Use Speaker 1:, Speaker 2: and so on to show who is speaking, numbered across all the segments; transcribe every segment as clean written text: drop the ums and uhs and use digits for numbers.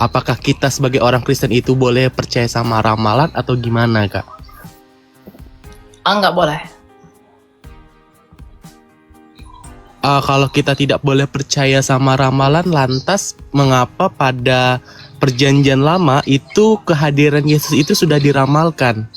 Speaker 1: Apakah kita sebagai orang Kristen itu boleh percaya sama ramalan atau gimana, Kak?
Speaker 2: Nggak boleh.
Speaker 1: Kalau kita tidak boleh percaya sama ramalan, lantas mengapa pada perjanjian lama itu kehadiran Yesus itu sudah diramalkan?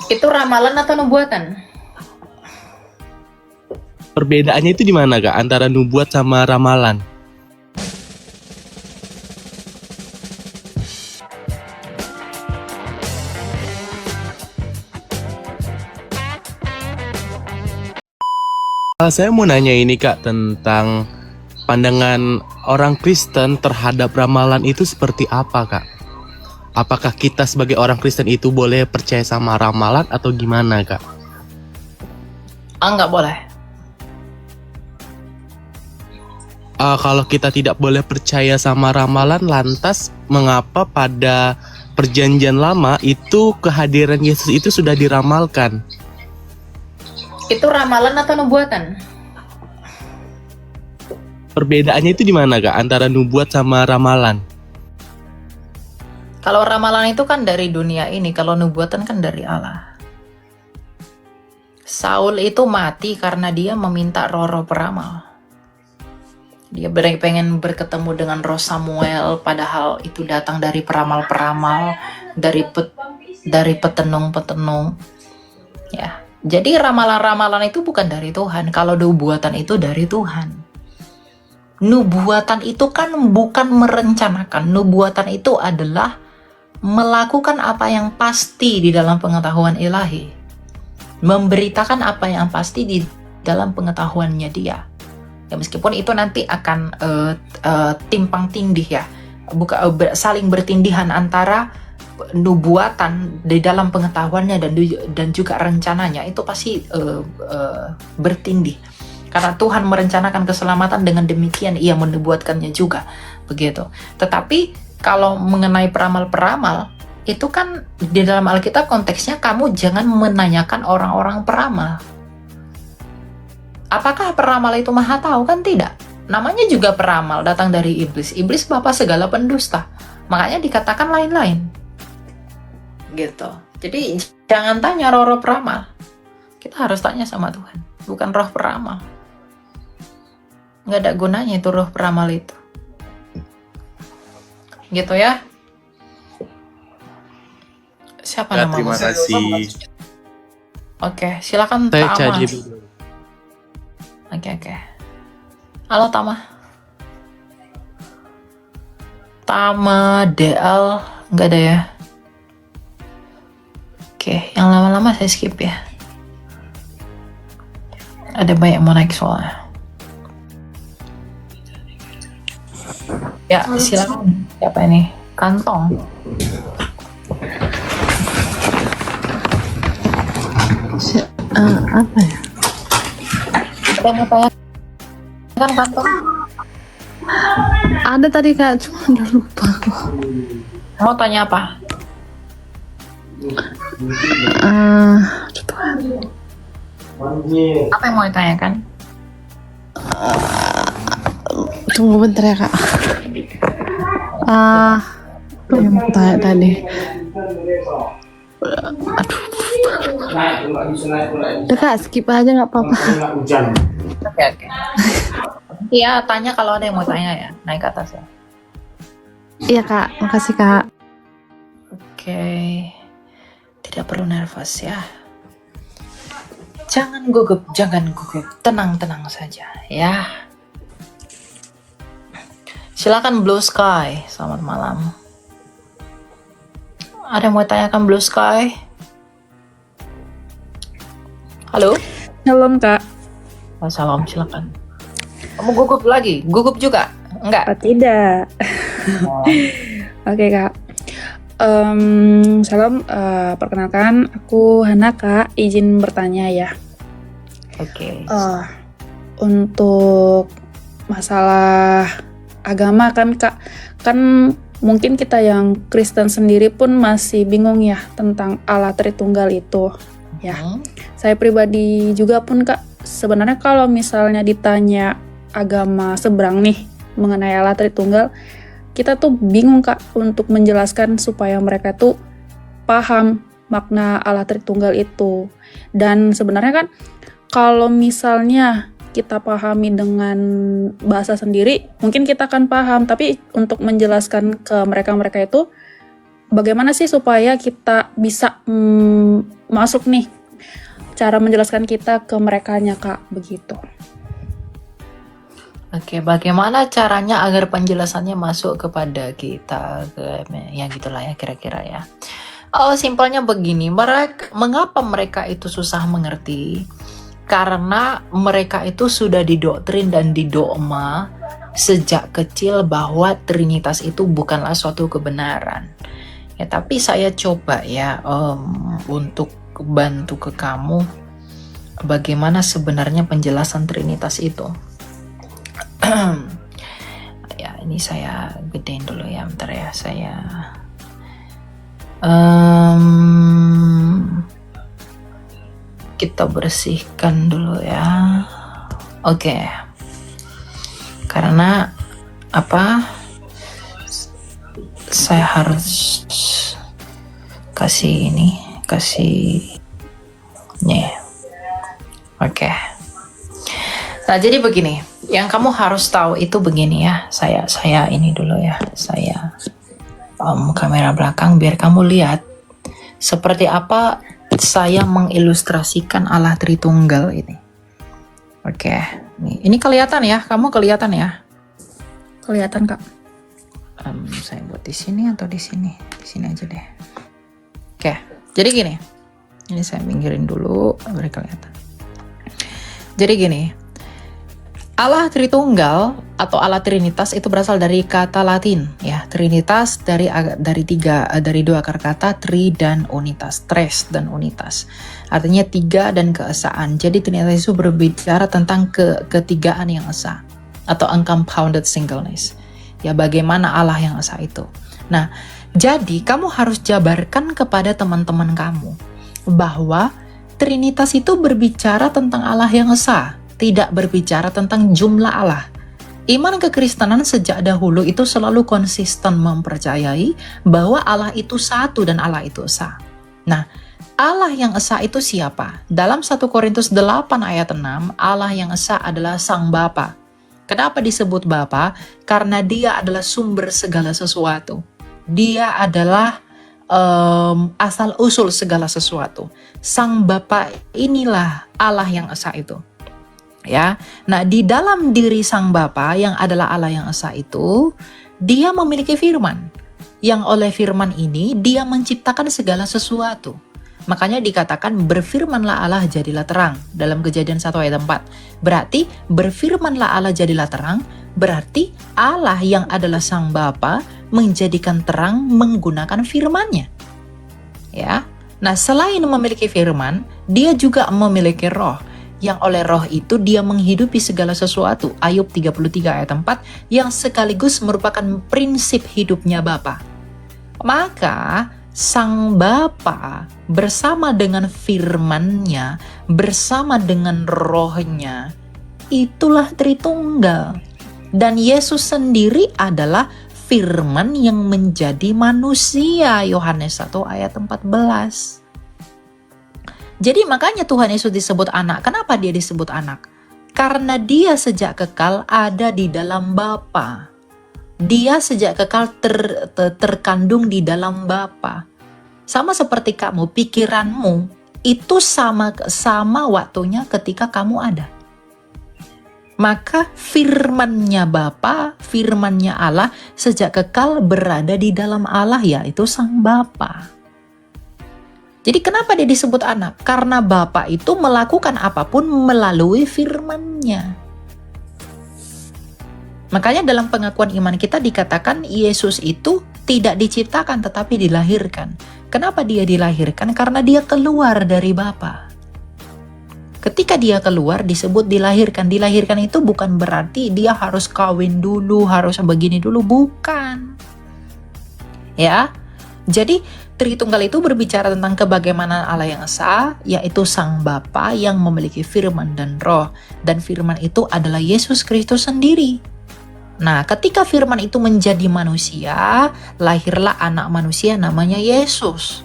Speaker 2: Itu ramalan atau nubuatan?
Speaker 1: Perbedaannya itu di mana, Kak, antara nubuat sama ramalan? Saya mau nanya ini, Kak, tentang pandangan orang Kristen terhadap ramalan itu seperti apa, Kak? Apakah kita sebagai orang Kristen itu boleh percaya sama ramalan atau gimana, Kak?
Speaker 2: Nggak boleh.
Speaker 1: Kalau kita tidak boleh percaya sama ramalan, lantas mengapa pada perjanjian lama itu kehadiran Yesus itu sudah diramalkan?
Speaker 2: Itu ramalan atau nubuatan?
Speaker 1: Perbedaannya itu di mana, Kak, antara nubuat sama ramalan?
Speaker 2: Kalau ramalan itu kan dari dunia ini, kalau nubuatan kan dari Allah. Saul itu mati karena dia meminta roh-roh peramal. Dia pengen berketemu dengan roh Samuel, padahal itu datang dari peramal-peramal, dari petenung-petenung. Ya, jadi ramalan-ramalan itu bukan dari Tuhan. Kalau nubuatan itu dari Tuhan. Nubuatan itu kan bukan merencanakan. Nubuatan itu adalah melakukan apa yang pasti di dalam pengetahuan ilahi. Memberitakan apa yang pasti di dalam pengetahuannya dia. Ya, meskipun itu nanti akan timpang tindih ya, saling bertindihan antara nubuatan di dalam pengetahuannya dan juga rencananya, itu pasti bertindih. Karena Tuhan merencanakan keselamatan, dengan demikian Ia menubuatkannya juga, begitu. Tetapi kalau mengenai peramal-peramal, itu kan di dalam Alkitab konteksnya kamu jangan menanyakan orang-orang peramal. Apakah peramal itu maha tahu? Kan tidak. Namanya juga peramal, datang dari iblis. Iblis bapa segala pendusta. Makanya dikatakan lain-lain. Gitu. Jadi jangan tanya roh-roh peramal. Kita harus tanya sama Tuhan, bukan roh peramal. Nggak ada gunanya itu roh peramal itu. Gitu ya. Siapa nama?
Speaker 1: Terima kasih.
Speaker 2: Oke, silakan
Speaker 1: Saya
Speaker 2: Tama.
Speaker 1: cari dulu.
Speaker 2: Oke. Halo Tama. Tama, DL, nggak ada ya? Oke, yang lama-lama saya skip ya. Ada banyak mau naik soalnya. Ya, silakan. Siapa ini? Kantong.
Speaker 3: Apa ya?
Speaker 2: Ada yang mau tanya? Kan Kantong?
Speaker 3: Ada tadi Kak, cuma udah lupa aku.
Speaker 2: Mau tanya apa? Apa yang mau ditanyakan?
Speaker 3: Tunggu bentar ya Kak. Apa yang mau tanya tadi? Aduh. Udah Kak, skip aja nggak apa-apa.
Speaker 2: Oke. Iya, tanya kalau ada yang mau tanya ya. Naik ke atas ya.
Speaker 3: Iya Kak, makasih Kak.
Speaker 2: Oke. Tidak perlu nervous ya. Jangan gugup. Tenang saja ya. Silakan Blue Sky. Selamat malam. Ada yang mau tanyakan Blue Sky? Halo?
Speaker 3: Shalom Kak.
Speaker 2: Salam, silakan. Kamu gugup lagi? Gugup juga? Enggak?
Speaker 3: Oh, tidak. Oke Kak. Salam, perkenalkan aku Hana Kak, izin bertanya ya.
Speaker 2: Oke.
Speaker 3: Untuk masalah agama kan Kak, kan mungkin kita yang Kristen sendiri pun masih bingung ya tentang Allah Tritunggal itu ya. Saya pribadi juga pun Kak, sebenarnya kalau misalnya ditanya agama seberang nih mengenai Allah Tritunggal, kita tuh bingung Kak untuk menjelaskan supaya mereka tuh paham makna Allah Tritunggal itu. Dan sebenarnya kan kalau misalnya kita pahami dengan bahasa sendiri, mungkin kita akan paham. Tapi untuk menjelaskan ke mereka-mereka itu, bagaimana sih supaya kita bisa masuk nih, cara menjelaskan kita ke merekanya Kak, begitu.
Speaker 2: Oke, bagaimana caranya agar penjelasannya masuk kepada kita, ya gitulah ya kira-kira ya. Oh, simpelnya begini, mengapa mereka itu susah mengerti? Karena mereka itu sudah didoktrin dan didogma sejak kecil bahwa Trinitas itu bukanlah suatu kebenaran. Ya, tapi saya coba ya untuk bantu ke kamu bagaimana sebenarnya penjelasan Trinitas itu. Ya, ini saya gedein dulu ya, bentar ya, saya kita bersihkan dulu ya. Oke. Karena apa? Saya harus kasih nih. Oke. Nah, jadi begini. Yang kamu harus tahu itu begini ya. Saya ini dulu ya. Saya kamera belakang biar kamu lihat seperti apa saya mengilustrasikan Allah Tritunggal ini. Oke. Ini kelihatan ya? Kamu kelihatan ya?
Speaker 3: Kelihatan Kak.
Speaker 2: Saya buat di sini atau di sini? Di sini aja deh. Oke. Jadi gini. Ini saya pinggirin dulu biar kelihatan. Jadi gini. Allah Tritunggal atau Allah Trinitas itu berasal dari kata Latin ya. Trinitas dari dua akar kata tri dan unitas, tres dan unitas. Artinya tiga dan keesaan. Jadi Trinitas itu berbicara tentang ketigaan yang esa atau uncompounded singleness. Ya, bagaimana Allah yang esa itu. Nah, jadi kamu harus jabarkan kepada teman-teman kamu bahwa Trinitas itu berbicara tentang Allah yang esa, tidak berbicara tentang jumlah Allah. Iman kekristenan sejak dahulu itu selalu konsisten mempercayai bahwa Allah itu satu dan Allah itu esa. Nah, Allah yang esa itu siapa? Dalam 1 Korintus 8 ayat 6, Allah yang esa adalah Sang Bapa. Kenapa disebut Bapa? Karena dia adalah sumber segala sesuatu. Dia adalah asal-usul segala sesuatu. Sang Bapa inilah Allah yang esa itu. Ya, nah di dalam diri Sang Bapa yang adalah Allah yang esa itu, dia memiliki firman. Yang oleh firman ini, dia menciptakan segala sesuatu. Makanya dikatakan berfirmanlah Allah jadilah terang dalam Kejadian 1 ayat 4. Berarti berfirmanlah Allah jadilah terang, berarti Allah yang adalah Sang Bapa menjadikan terang menggunakan firman-Nya. Ya. Nah, selain memiliki firman, dia juga memiliki roh. Yang oleh roh itu dia menghidupi segala sesuatu. Ayub 33 ayat 4 yang sekaligus merupakan prinsip hidupnya Bapa. Maka Sang Bapa bersama dengan firman-Nya, bersama dengan rohnya, itulah Tritunggal. Dan Yesus sendiri adalah firman yang menjadi manusia. Yohanes 1 ayat 14. Jadi makanya Tuhan Yesus disebut anak. Kenapa dia disebut anak? Karena dia sejak kekal ada di dalam Bapa. Dia sejak kekal terkandung di dalam Bapa. Sama seperti kamu, pikiranmu itu sama waktunya ketika kamu ada. Maka firman-Nya Bapa, firman-Nya Allah sejak kekal berada di dalam Allah, yaitu Sang Bapa. Jadi kenapa dia disebut anak? Karena Bapa itu melakukan apapun melalui firman-Nya. Makanya dalam pengakuan iman kita dikatakan Yesus itu tidak diciptakan tetapi dilahirkan. Kenapa dia dilahirkan? Karena dia keluar dari Bapa. Ketika dia keluar disebut dilahirkan. Dilahirkan itu bukan berarti dia harus kawin dulu, harus begini dulu, bukan. Ya. Jadi Tritunggal itu berbicara tentang kebagaimana Allah yang esa, yaitu Sang Bapa yang memiliki firman dan roh. Dan firman itu adalah Yesus Kristus sendiri. Nah, ketika firman itu menjadi manusia, lahirlah anak manusia namanya Yesus.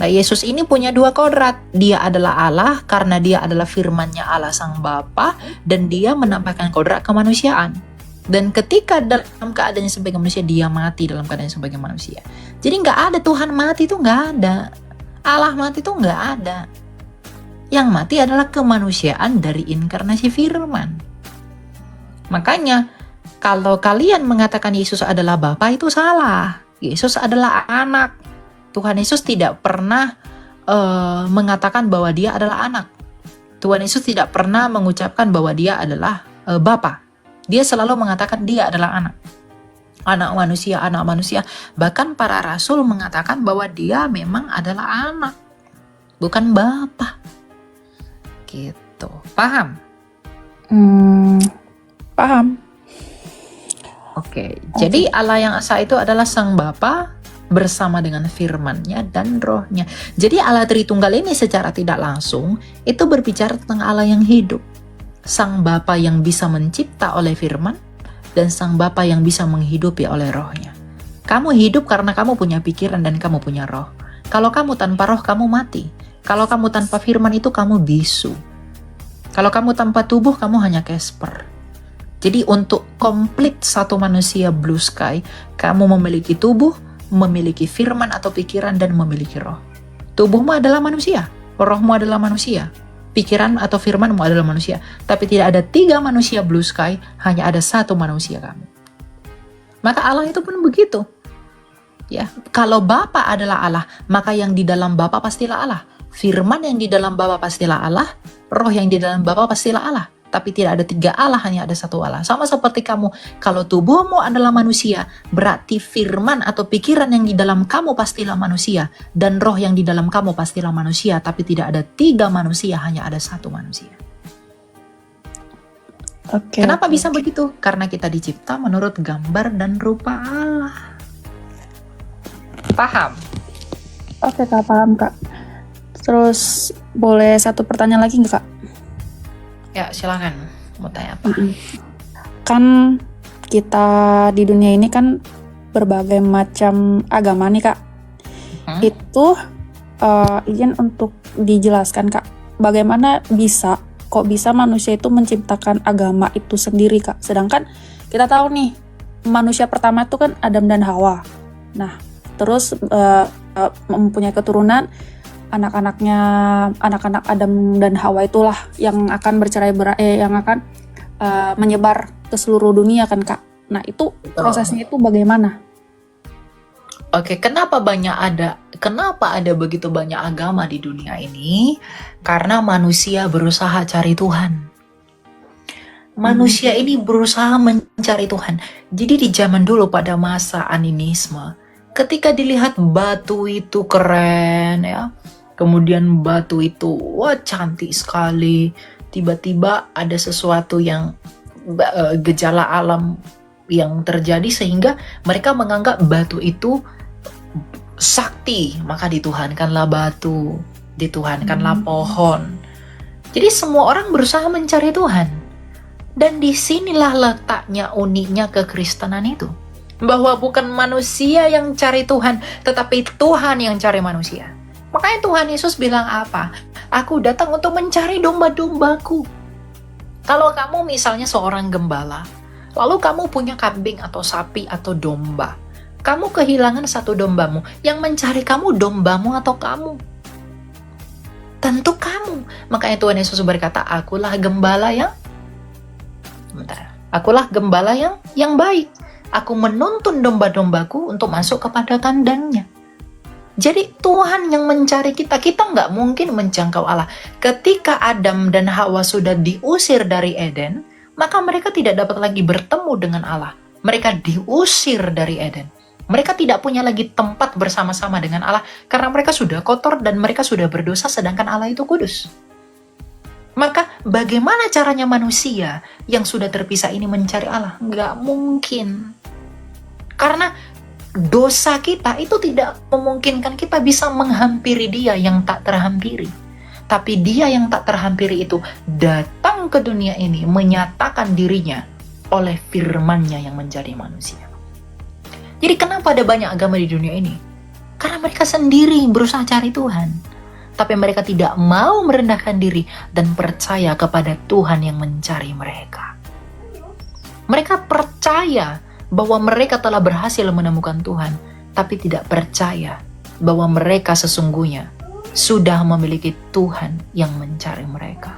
Speaker 2: Nah, Yesus ini punya dua kodrat. Dia adalah Allah karena dia adalah firman-Nya Allah Sang Bapa, dan dia menampakkan kodrat kemanusiaan. Dan ketika dalam keadaannya sebagai manusia, dia mati dalam keadaannya sebagai manusia. Jadi nggak ada Tuhan mati, itu nggak ada. Allah mati itu nggak ada. Yang mati adalah kemanusiaan dari inkarnasi firman. Makanya, kalau kalian mengatakan Yesus adalah Bapa, itu salah. Yesus adalah anak. Tuhan Yesus tidak pernah mengatakan bahwa dia adalah anak. Tuhan Yesus tidak pernah mengucapkan bahwa dia adalah Bapa. Dia selalu mengatakan dia adalah anak. Anak manusia, anak manusia. Bahkan para rasul mengatakan bahwa dia memang adalah anak, bukan Bapa. Gitu. Paham?
Speaker 3: Paham.
Speaker 2: Oke. Jadi Allah yang esa itu adalah Sang Bapa bersama dengan firman-Nya dan Roh-Nya. Jadi Allah Tritunggal ini secara tidak langsung itu berbicara tentang Allah yang hidup. Sang Bapa yang bisa mencipta oleh firman, dan Sang Bapa yang bisa menghidupi oleh Roh-Nya. Kamu hidup karena kamu punya pikiran dan kamu punya roh. Kalau kamu tanpa roh, kamu mati. Kalau kamu tanpa firman itu, kamu bisu. Kalau kamu tanpa tubuh, kamu hanya Casper. Jadi untuk komplit satu manusia blue sky, kamu memiliki tubuh, memiliki firman atau pikiran, dan memiliki roh. Tubuhmu adalah manusia, rohmu adalah manusia, pikiran atau firmanmu adalah manusia. Tapi tidak ada 3 manusia blue sky, hanya ada 1 manusia kamu. Maka Allah itu pun begitu. Ya, kalau Bapa adalah Allah, maka yang di dalam Bapa pastilah Allah. Firman yang di dalam Bapa pastilah Allah, roh yang di dalam Bapa pastilah Allah. Tapi tidak ada 3 Allah, hanya ada 1 Allah. Sama seperti kamu, kalau tubuhmu adalah manusia, berarti firman atau pikiran yang di dalam kamu pastilah manusia, dan roh yang di dalam kamu pastilah manusia. Tapi tidak ada 3 manusia, hanya ada 1 manusia. Kenapa bisa begitu? Karena kita dicipta menurut gambar dan rupa Allah. Paham?
Speaker 3: Oke Kak, paham Kak. Terus boleh satu pertanyaan lagi nggak Kak?
Speaker 2: Ya, silakan. Mau tanya apa?
Speaker 3: Kan kita di dunia ini kan berbagai macam agama nih Kak. Itu izin untuk dijelaskan Kak, bagaimana kok bisa manusia itu menciptakan agama itu sendiri Kak? Sedangkan kita tahu nih, manusia pertama itu kan Adam dan Hawa. Nah, terus mempunyai keturunan, anak-anak Adam dan Hawa itulah yang akan yang akan menyebar ke seluruh dunia kan Kak. Nah, itu prosesnya itu bagaimana?
Speaker 2: Oke, kenapa ada begitu banyak agama di dunia ini? Karena manusia berusaha cari Tuhan. Manusia ini berusaha mencari Tuhan. Jadi di zaman dulu pada masa animisme, ketika dilihat batu itu keren ya, kemudian batu itu wah cantik sekali, tiba-tiba ada sesuatu yang gejala alam yang terjadi sehingga mereka menganggap batu itu sakti, maka dituhankanlah batu, dituhankanlah pohon. Jadi semua orang berusaha mencari Tuhan. Dan disinilah letaknya uniknya kekristenan itu, bahwa bukan manusia yang cari Tuhan, tetapi Tuhan yang cari manusia. Makanya Tuhan Yesus bilang apa? Aku datang untuk mencari domba-dombaku. Kalau kamu misalnya seorang gembala, lalu kamu punya kambing atau sapi atau domba, kamu kehilangan satu dombamu, yang mencari kamu dombamu atau kamu? Tentu kamu. Makanya Tuhan Yesus berkata, akulah gembala yang baik. Aku menuntun domba-dombaku untuk masuk kepada kandangnya. Jadi Tuhan yang mencari kita nggak mungkin menjangkau Allah. Ketika Adam dan Hawa sudah diusir dari Eden, maka mereka tidak dapat lagi bertemu dengan Allah. Mereka diusir dari Eden. Mereka tidak punya lagi tempat bersama-sama dengan Allah karena mereka sudah kotor dan mereka sudah berdosa, sedangkan Allah itu kudus. Maka bagaimana caranya manusia yang sudah terpisah ini mencari Allah? Nggak mungkin. Karena dosa kita itu tidak memungkinkan kita bisa menghampiri Dia yang tak terhampiri. Tapi Dia yang tak terhampiri itu datang ke dunia ini, menyatakan dirinya oleh firman-Nya yang menjadi manusia. Jadi kenapa ada banyak agama di dunia ini? Karena mereka sendiri berusaha cari Tuhan, tapi mereka tidak mau merendahkan diri dan percaya kepada Tuhan yang mencari mereka. Mereka percaya bahwa mereka telah berhasil menemukan Tuhan, tapi tidak percaya bahwa mereka sesungguhnya sudah memiliki Tuhan yang mencari mereka.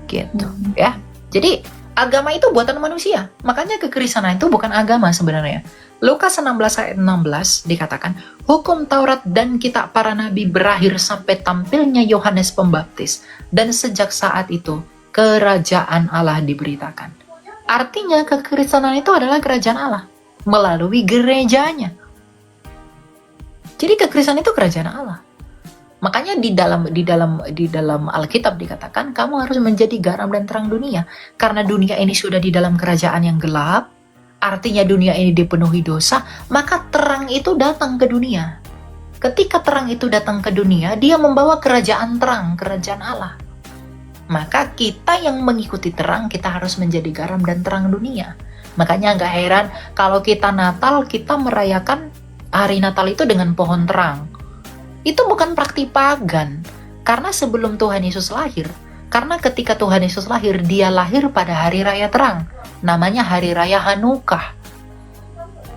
Speaker 2: Gitu ya. Jadi agama itu buatan manusia. Makanya kekristenan itu bukan agama sebenarnya. Lukas 16 ayat 16 dikatakan, hukum Taurat dan kitab para nabi berakhir sampai tampilnya Yohanes Pembaptis, dan sejak saat itu kerajaan Allah diberitakan. Artinya kekristenan itu adalah kerajaan Allah melalui gerejanya. Jadi kekristenan itu kerajaan Allah. Makanya di dalam Alkitab dikatakan kamu harus menjadi garam dan terang dunia, karena dunia ini sudah di dalam kerajaan yang gelap. Artinya dunia ini dipenuhi dosa, maka terang itu datang ke dunia. Ketika terang itu datang ke dunia, dia membawa kerajaan terang, kerajaan Allah. Maka kita yang mengikuti terang, kita harus menjadi garam dan terang dunia. Makanya gak heran kalau kita Natal, kita merayakan hari Natal itu dengan pohon terang. Itu bukan praktik pagan, karena sebelum Tuhan Yesus lahir, karena ketika Tuhan Yesus lahir, dia lahir pada hari raya terang. Namanya hari raya Hanukkah.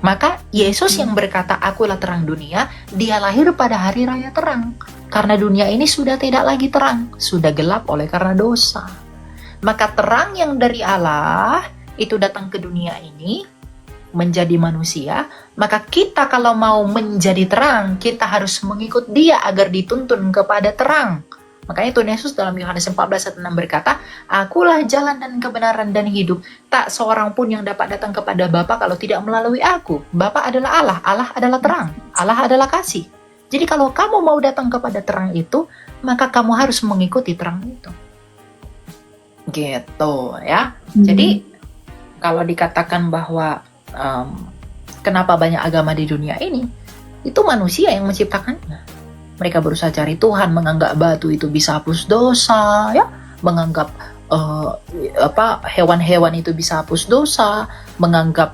Speaker 2: Maka Yesus yang berkata akulah terang dunia, dia lahir pada hari raya terang. Karena dunia ini sudah tidak lagi terang, sudah gelap oleh karena dosa. Maka terang yang dari Allah itu datang ke dunia ini, menjadi manusia. Maka kita kalau mau menjadi terang, kita harus mengikut dia agar dituntun kepada terang. Makanya Tuhan Yesus dalam Yohanes 14 ayat 6 berkata, akulah jalan dan kebenaran dan hidup. Tak seorang pun yang dapat datang kepada Bapa kalau tidak melalui aku. Bapa adalah Allah, Allah adalah terang, Allah adalah kasih. Jadi kalau kamu mau datang kepada terang itu, maka kamu harus mengikuti terang itu. Gitu ya. Jadi kalau dikatakan bahwa kenapa banyak agama di dunia ini, itu manusia yang menciptakannya. Mereka berusaha cari Tuhan, menganggap batu itu bisa hapus dosa, ya, menganggap hewan-hewan itu bisa hapus dosa, menganggap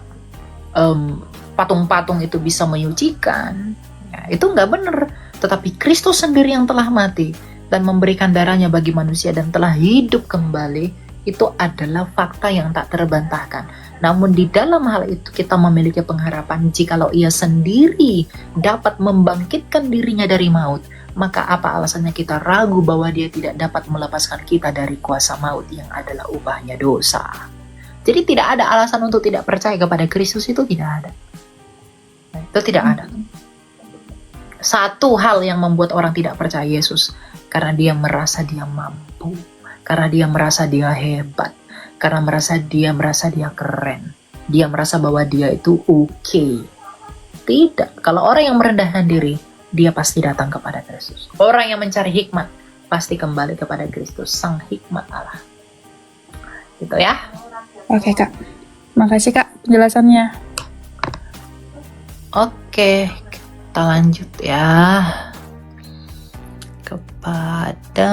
Speaker 2: patung-patung itu bisa menyucikan. Ya, itu nggak benar. Tetapi Kristus sendiri yang telah mati dan memberikan darahnya bagi manusia dan telah hidup kembali, itu adalah fakta yang tak terbantahkan. Namun di dalam hal itu kita memiliki pengharapan, jikalau ia sendiri dapat membangkitkan dirinya dari maut, maka apa alasannya kita ragu bahwa dia tidak dapat melepaskan kita dari kuasa maut yang adalah upahnya dosa. Jadi tidak ada alasan untuk tidak percaya kepada Kristus, itu tidak ada. Itu tidak ada. Satu hal yang membuat orang tidak percaya Yesus, karena dia merasa dia mampu, karena dia merasa dia hebat, karena dia merasa dia keren, dia merasa bahwa dia itu oke. Tidak, kalau orang yang merendahkan diri, dia pasti datang kepada Kristus. Orang yang mencari hikmat pasti kembali kepada Kristus, sang hikmat Allah. Gitu ya.
Speaker 3: Oke Kak, makasih Kak penjelasannya.
Speaker 2: Oke, kita lanjut ya kepada